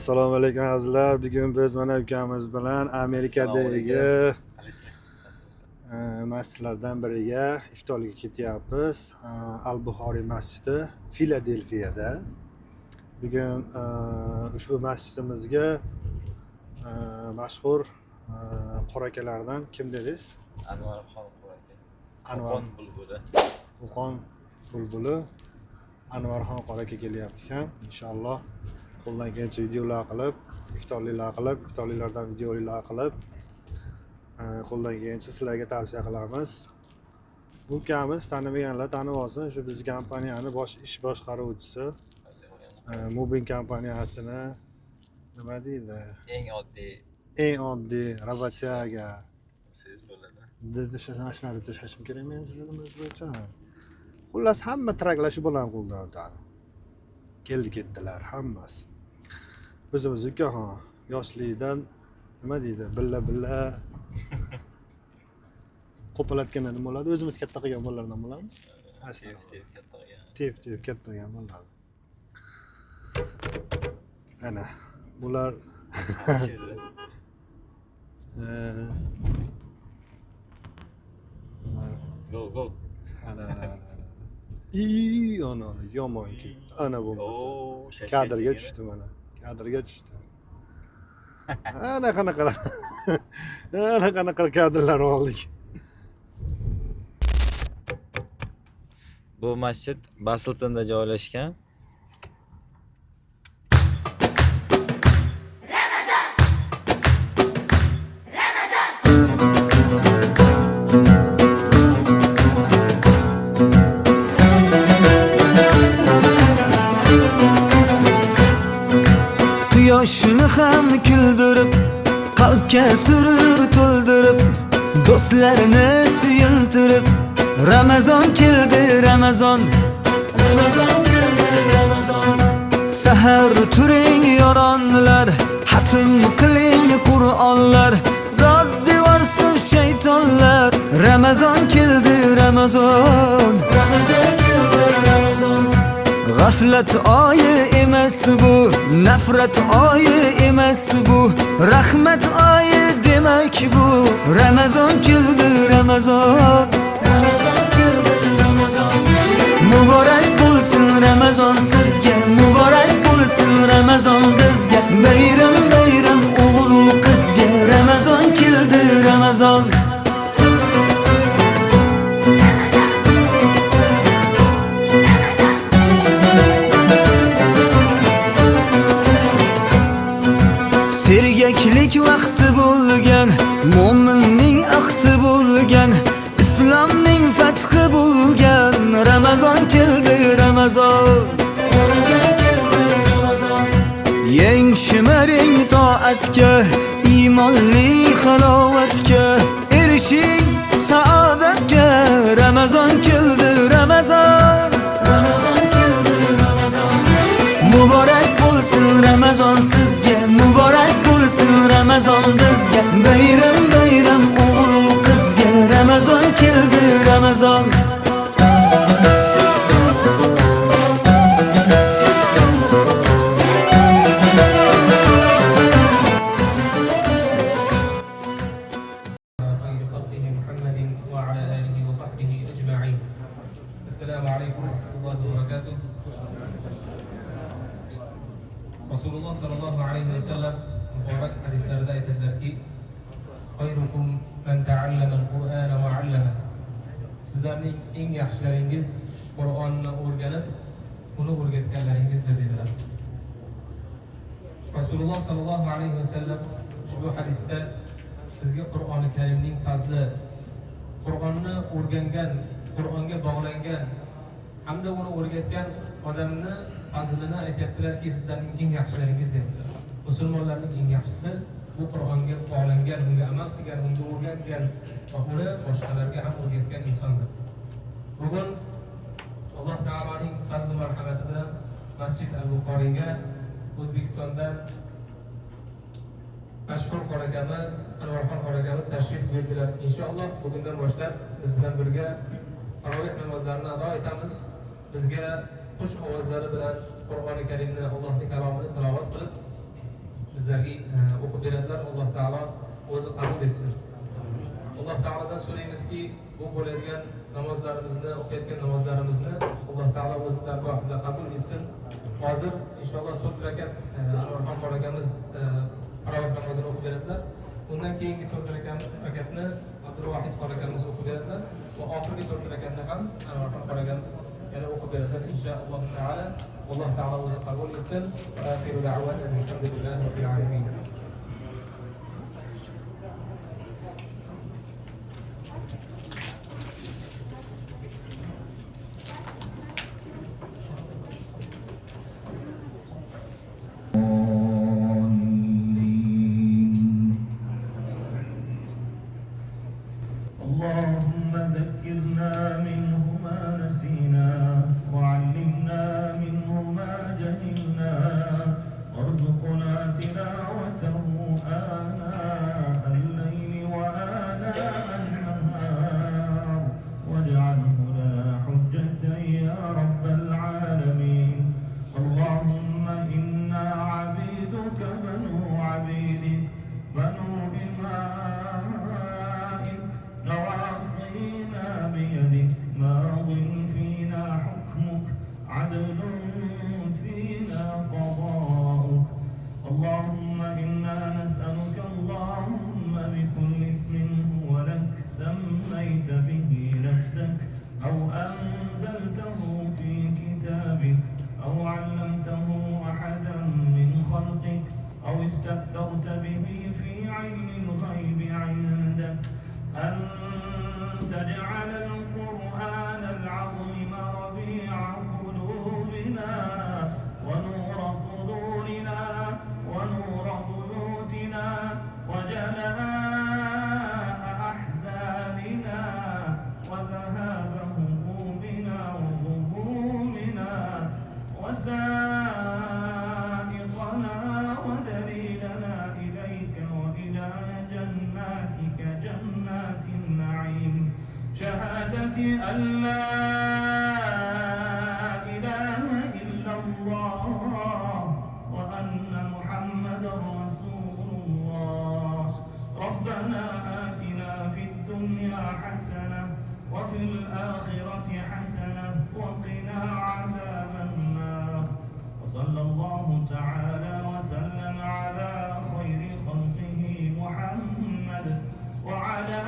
Assalomu alaykum azizlar. Bugun biz mana ukamiz bilan Amerikadagi masjidlardan biriga iftorga ketyapmiz. Al-Buxoriy masjidi Filadelfiyada. Bugun ushbu masjidimizga mashhur qorakalardan kim dedingiz? Anvarxon qoraka. Anvar Bulbuli. Qo'qon bulbuli Anvarxon qoraka kelyapti ekan. Inshaalloh qo'ldan kelgancha videolar qilib, iftorliklardan videolar qilib, qo'ldan kelgancha sizlarga tavsiya qilamiz. Bu ukamiz tanimaganlar tanib olsin, shu bizning kompaniyani ish boshqaruvchisi. Mubin kompaniyasini nima deydi? Eng oddiy robotiyaga Siz bo'ladi. dedi, shunaqa tashlashim kerak men sizni bo'yicha. Xullas hamma traklar bilan qo'ldan o'tadi. Ketdilar hammasi. O'zimiz ukaxon yoshlikdan nima deydi? Billa qo'palatganda nima bo'ladi? O'zimiz katta qilgan bolalardan bo'ladimi? Tev katta qilgan bolalar. Ana bular Go. ana yomon ketdi. Ana bo'lmasa. Kadrga tushdi mana. Kadrga tushdi. Ana qanaqa kadrlar oldik. Bu masjid Basiltonda joylashgan. Yoshini ham kuldirib, qalbga surur to'ldirib, do'stlarni suyuntirib, Ramazon keldi, Ramazon sahar turing yoronlar, hatm qiling Qur'onlar, dod devorsin shaytonlar. Ramazon keldi, Ramazon g'aflat oyi emas bu, nafrat oyi emas bu, rahmat oyi demak bu. Ramazon keldi, Ramazon muborak bo'lsin Ramazon sizga, muborak bo'lsin Ramazon bizga, bayram o'g'il qizga. Ramazon keldi, Ramazon sergaklik vaqti bo'lgan, mo'minning ahdi bo'lgan, islomning fathi bo'lgan. Ramazon keldi, Ramazon yeng shimaring toatga, iymonli halovatga, erishing saodatga. Ramazon keldi, Ramazon muborak bo'lsin Ramazon sizga, muborak bo'lsin Ramazon bizga, bayram o'g'il qizga. Ramazon keldi, Ramazon Assalamu alaykum wa rahmatullahi wa barakatuh. Rasululloh sallallohu alayhi va sallam muborak hadislarida aytadilarki, "Xayrukum man ta'allama al-Qur'ana wa 'allama." Sizlarning eng yaxshilaringiz Qur'onni o'rganib, uni o'rgatganlaringizdir dedilar. Rasululloh sallallohu alayhi va sallam ushbu hadisda bizga Qur'oni Karimning fazli, Qur'onni o'rgangan, Qur'onga bog'langan hamda uni o'rgatgan odamni fazlini aytayaptilarki, sizlarning eng yaxshilaringiz dedilar. Musulmonlarning eng yaxshisi bu Qur'onga bog'langan, unga amal qilgan, unga o'rgangan va uni boshqalarga ham o'rgatgan insondir. Bugun Alloh taoloning fazl va marhamati bilan Masjid Al-Buxoriyga O'zbekistondan mashhur qorakamiz Anvarxon qorakamiz tashrif buyurdilar. Inshaalloh bugundan boshlab biz bilan birga taroveh namozlarini ado etamiz. Bizga xush ovozlari bilan Qur'oni Karimni, Allohning kalomini tilovat qilib sizlarga o'qib beradilar. Alloh taolo o'zi qabul etsin. Alloh taolodan so'raymizki, bu bo'ladigan namozlarimizni, o'qiyotgan namozlarimizni Alloh taolo o'zi dargohida qabul etsin. Hozir inshaalloh 4 rakat Anvarxon qori akamiz taroveh namozini o'qib beradilar. Undan keyingi 4 rakatni Abdulvohid qori akamiz o'qib beradilar va oxirgi 4 rakatni ham Anvarxon qori akamiz yana o'qib beradilar inshaalloh taala. Alloh taolo o'zi qabul etsin. Axiru da'wana alhamdulillahi robbil alamin. اللهم ذكرنا منه ما نسينا وعلمنا منه ما جهلنا وارزقنا تلاوته آناء الليل وآناء النهار واجعله لنا حجة يا رب العالمين. اللهم إنا عبيدك بنو عبيدك بنو إمائك نواصينا بيدك ماض فينا حكمك عدل فينا قضاؤك. اللهم إنا نسألك اللهم بكل اسم هو لك سميت به نفسك أو أنزلته في كتابك أو علمته أحدا من خلقك أو استأثرت به في علم الغيب عندك أن تجعل القرآن العظيم ربيع قلوبنا ونور صدورنا ونور بيوتنا وجلاء أحزاننا وذهاب همومنا وغمومنا وسائقنا ودليلنا إليك وإلى جناتك جنات النعيم. شهادة أن لا إله إلا الله وأن محمدا رسول الله. ربنا آتنا في الدنيا حسنة وفي الآخرة حسنة وقنا عذاب النار. وصلى الله تعالى وسلم على خير خلقه محمد وعلى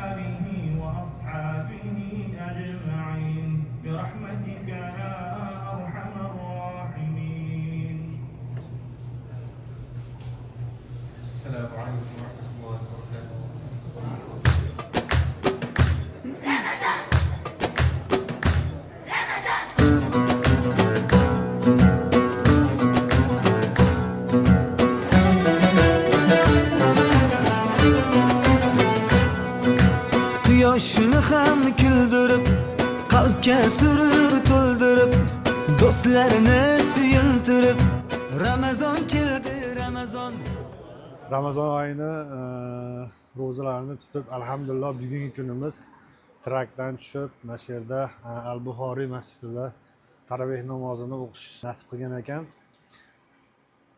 آله وأصحابه أجمعين برحمتك يا أرحم الراحمين. السلام عليكم ورحمة الله وبركاته. Quyoshni ham kuldirib qalbga surur to'ldirib do'stlarni suyuntirib Ramazon keldi Ramazon. Ramazon oyini ro'zalarini tutib, alhamdulillah bugungi kunimiz trakdan tushib, mana shu yerda Al-Buxoriy masjidida taroveh namozini o'qish nasib qilgan ekan.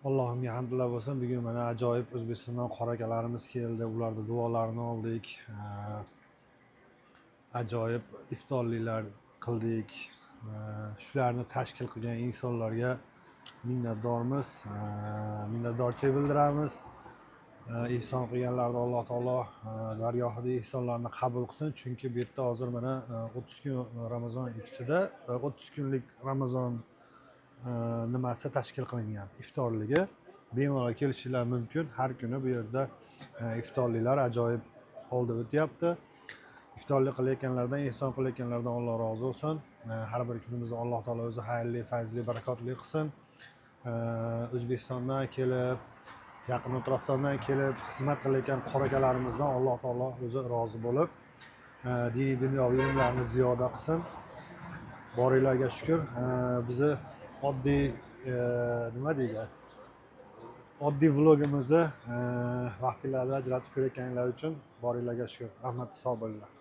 Allohimga hamdlar bo'lsin. Bugun mana ajoyib O'zbekistondan qora akalarimiz keldi. Ularning duolarini oldik. Ajoyib iftorliklar qildik. Shularni tashkil qilgan insonlarga minnatdormiz, minnatdorchilik bildiramiz. Ihson qilganlarni Alloh taolo dargohida ihsonlarni qabul qilsin. Chunki bu yerda hozir mana 30 kun Ramazon ichida 30 kunlik Ramazon nimasi tashkil qilingan iftorligi. Bemalol kelishinglar mumkin. Har kuni bu yerda iftorliklar ajoyib holda o'tyapti. İftorlik qilayotganlardan, ihson qilayotganlardan Alloh rozi bo'lsin. Har bir kunimizni Alloh taolo o'zi xayrli, fazli, barakotli qilsin. O'zbekistondan kelib, yaqin atrofdan kelib xizmat qilayotgan qora akalarimizdan Alloh taolo o'zi rozi bo'lib, diniy dunyoviy ilmlarni ziyoda qilsin. Boringlarga shukr. Bizni oddiy nima deydi? Oddiy vlogimizni vaqtinglarni ajratib ko'rayotganinglar uchun boringlarga shukr. Rahmat, sog' bo'linglar.